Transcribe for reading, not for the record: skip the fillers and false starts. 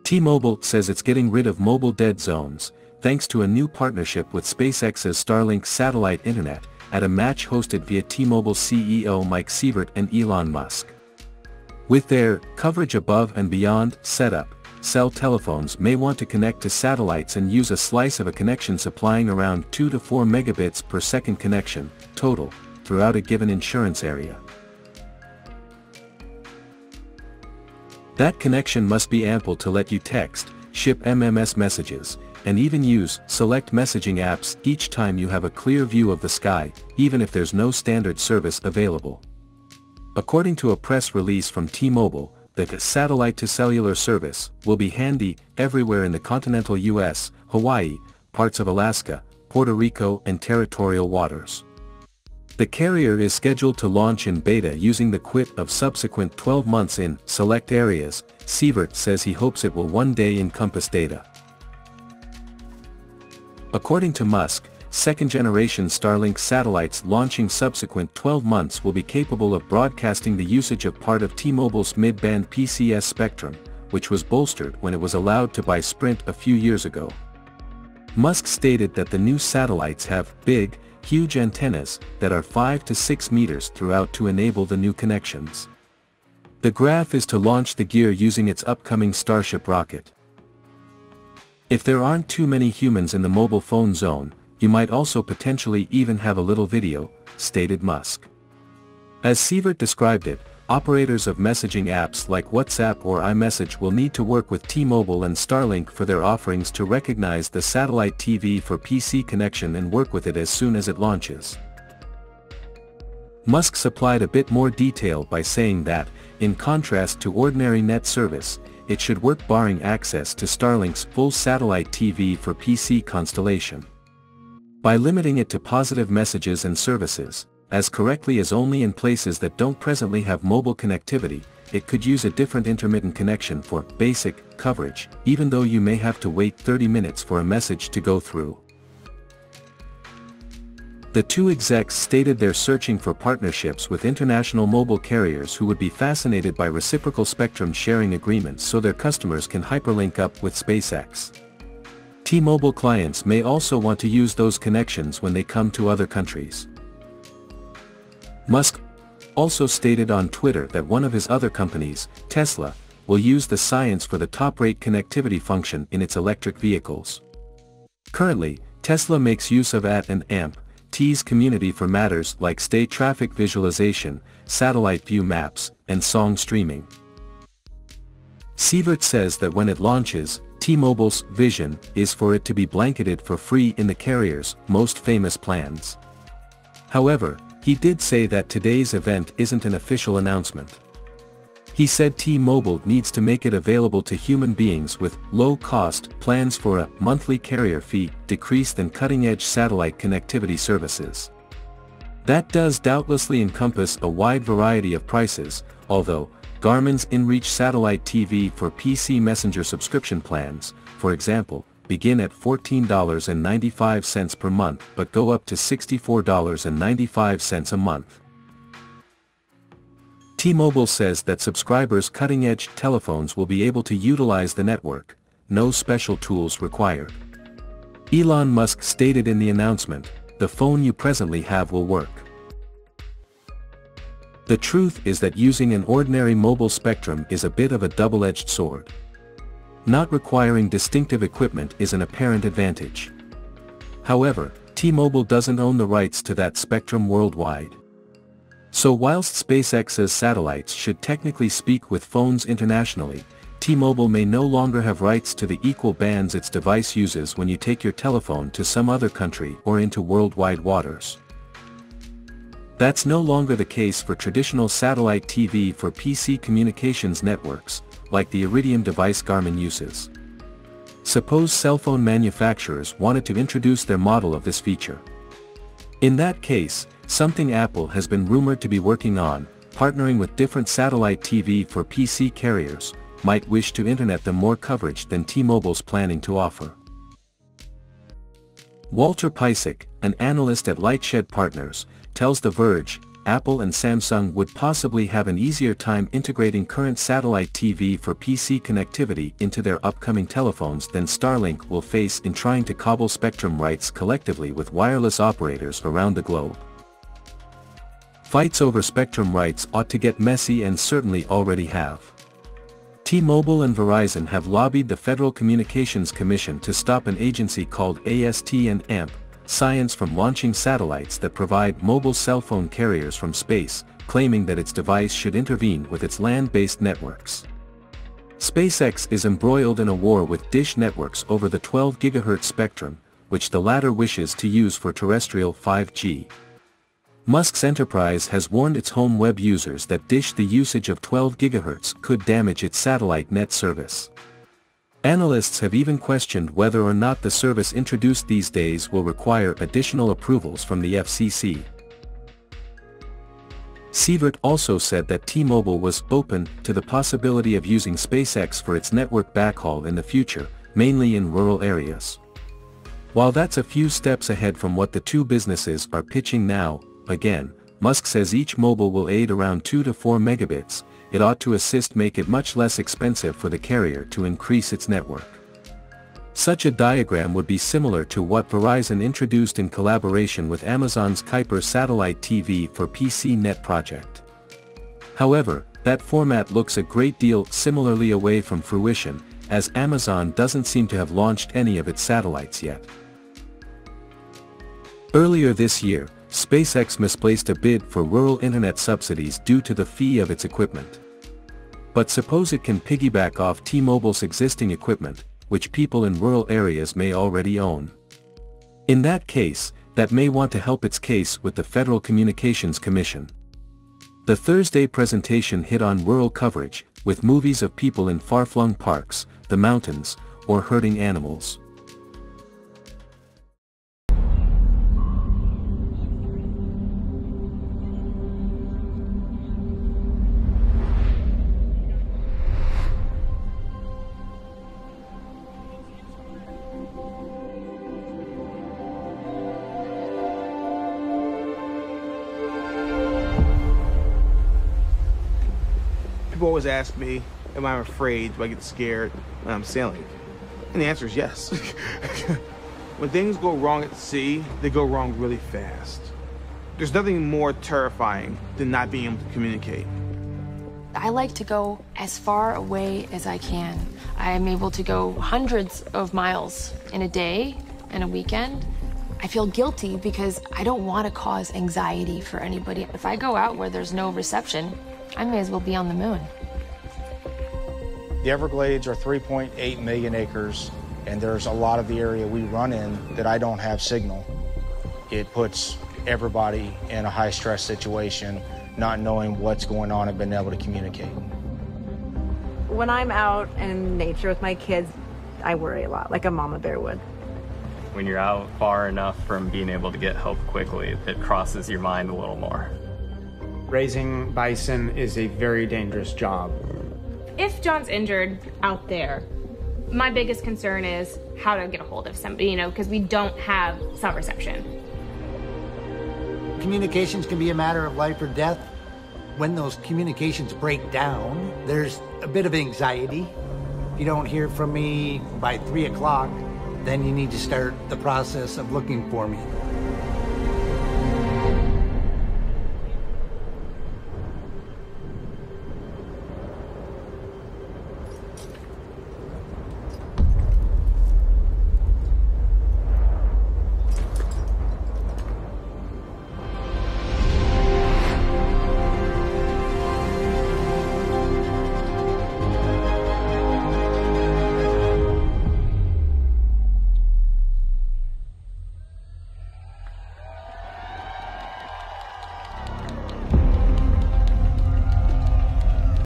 T-Mobile says it's getting rid of mobile dead zones, thanks to a new partnership with SpaceX's Starlink satellite internet, at a match hosted via T-Mobile CEO Mike Sievert and Elon Musk. With their coverage above and beyond setup, cell telephones may want to connect to satellites and use a slice of a connection supplying around 2 to 4 megabits per second connection, total, throughout a given insurance area. That connection must be ample to let you text, ship MMS messages, and even use select messaging apps each time you have a clear view of the sky, even if there's no standard service available. According to a press release from T-Mobile, the satellite-to-cellular service will be handy everywhere in the continental US, Hawaii, parts of Alaska, Puerto Rico and territorial waters. The carrier is scheduled to launch in beta using the quit of subsequent 12 months in select areas. Sievert says he hopes it will one day encompass data. According to Musk, second-generation Starlink satellites launching subsequent 12 months will be capable of broadcasting the usage of part of T-Mobile's mid-band PCS spectrum, which was bolstered when it was allowed to buy Sprint a few years ago. Musk stated that the new satellites have big, huge antennas that are 5 to 6 meters throughout to enable the new connections. The graph is to launch the gear using its upcoming Starship rocket. If there aren't too many humans in the mobile phone zone, you might also potentially even have a little video, stated Musk. As Sievert described it, operators of messaging apps like WhatsApp or iMessage will need to work with T-Mobile and Starlink for their offerings to recognize the satellite TV for PC connection and work with it as soon as it launches. Musk supplied a bit more detail by saying that, in contrast to ordinary net service, it should work barring access to Starlink's full satellite TV for PC constellation. By limiting it to positive messages and services, as correctly as only in places that don't presently have mobile connectivity, it could use a different intermittent connection for basic coverage, even though you may have to wait 30 minutes for a message to go through. The two execs stated they're searching for partnerships with international mobile carriers who would be fascinated by reciprocal spectrum sharing agreements so their customers can hyperlink up with SpaceX. T-Mobile clients may also want to use those connections when they come to other countries. Musk also stated on Twitter that one of his other companies, Tesla, will use the science for the top-rate connectivity function in its electric vehicles. Currently, Tesla makes use of AT&T's community for matters like state traffic visualization, satellite view maps, and song streaming. Sievert says that when it launches, T-Mobile's vision is for it to be blanketed for free in the carrier's most famous plans. However, he did say that today's event isn't an official announcement. He said T-Mobile needs to make it available to human beings with low-cost plans for a monthly carrier fee decreased than cutting-edge satellite connectivity services. That does doubtlessly encompass a wide variety of prices, although Garmin's InReach satellite TV for PC Messenger subscription plans, for example, begin at $14.95 per month but go up to $64.95 a month. T-Mobile says that subscribers' cutting-edge telephones will be able to utilize the network, no special tools required. Elon Musk stated in the announcement, "The phone you presently have will work." The truth is that using an ordinary mobile spectrum is a bit of a double-edged sword. Not requiring distinctive equipment is an apparent advantage. However, T-Mobile doesn't own the rights to that spectrum worldwide. So whilst SpaceX's satellites should technically speak with phones internationally, T-Mobile may no longer have rights to the equal bands its device uses when you take your telephone to some other country or into worldwide waters. That's no longer the case for traditional satellite TV for PC communications networks, like the Iridium device Garmin uses. Suppose cell phone manufacturers wanted to introduce their model of this feature. In that case, something Apple has been rumored to be working on, partnering with different satellite TV for PC carriers, might wish to internet them more coverage than T-Mobile's planning to offer. Walter Piecyk, an analyst at Lightshed Partners, tells The Verge, Apple and Samsung would possibly have an easier time integrating current satellite TV for PC connectivity into their upcoming telephones than Starlink will face in trying to cobble spectrum rights collectively with wireless operators around the globe. Fights over spectrum rights ought to get messy and certainly already have. T-Mobile and Verizon have lobbied the Federal Communications Commission to stop an agency called AST&AMP Science from launching satellites that provide mobile cell phone carriers from space, claiming that its device should intervene with its land-based networks. SpaceX is embroiled in a war with Dish Networks over the 12 GHz spectrum, which the latter wishes to use for terrestrial 5G. Musk's enterprise has warned its home web users that the usage of 12 GHz could damage its satellite net service. Analysts have even questioned whether or not the service introduced these days will require additional approvals from the FCC. Sievert also said that T-Mobile was open to the possibility of using SpaceX for its network backhaul in the future, mainly in rural areas. While that's a few steps ahead from what the two businesses are pitching now, again, Musk says each mobile will aid around 2 to 4 megabits. It ought to make it much less expensive for the carrier to increase its network. Such a diagram would be similar to what Verizon introduced in collaboration with Amazon's Kuiper satellite TV for PC Net project. However, that format looks a great deal similarly away from fruition, as Amazon doesn't seem to have launched any of its satellites yet. Earlier this year, SpaceX misplaced a bid for rural internet subsidies due to the fee of its equipment. But suppose it can piggyback off T-Mobile's existing equipment, which people in rural areas may already own. In that case, that may want to help its case with the Federal Communications Commission. The Thursday presentation hit on rural coverage, with movies of people in far-flung parks, the mountains, or herding animals. People always ask me, am I afraid? Do I get scared when I'm sailing? And the answer is yes. When things go wrong at sea, they go wrong really fast. There's nothing more terrifying than not being able to communicate. I like to go as far away as I can. I'm able to go hundreds of miles in a day and a weekend. I feel guilty because I don't want to cause anxiety for anybody. If I go out where there's no reception, I may as well be on the moon. The Everglades are 3.8 million acres, and there's a lot of the area we run in that I don't have signal. It puts everybody in a high-stress situation, not knowing what's going on and being able to communicate. When I'm out in nature with my kids, I worry a lot, like a mama bear would. When you're out far enough from being able to get help quickly, it crosses your mind a little more. Raising bison is a very dangerous job. If John's injured out there, my biggest concern is how to get a hold of somebody, because we don't have cell reception. Communications can be a matter of life or death. When those communications break down, there's a bit of anxiety. If you don't hear from me by 3 o'clock, then you need to start the process of looking for me.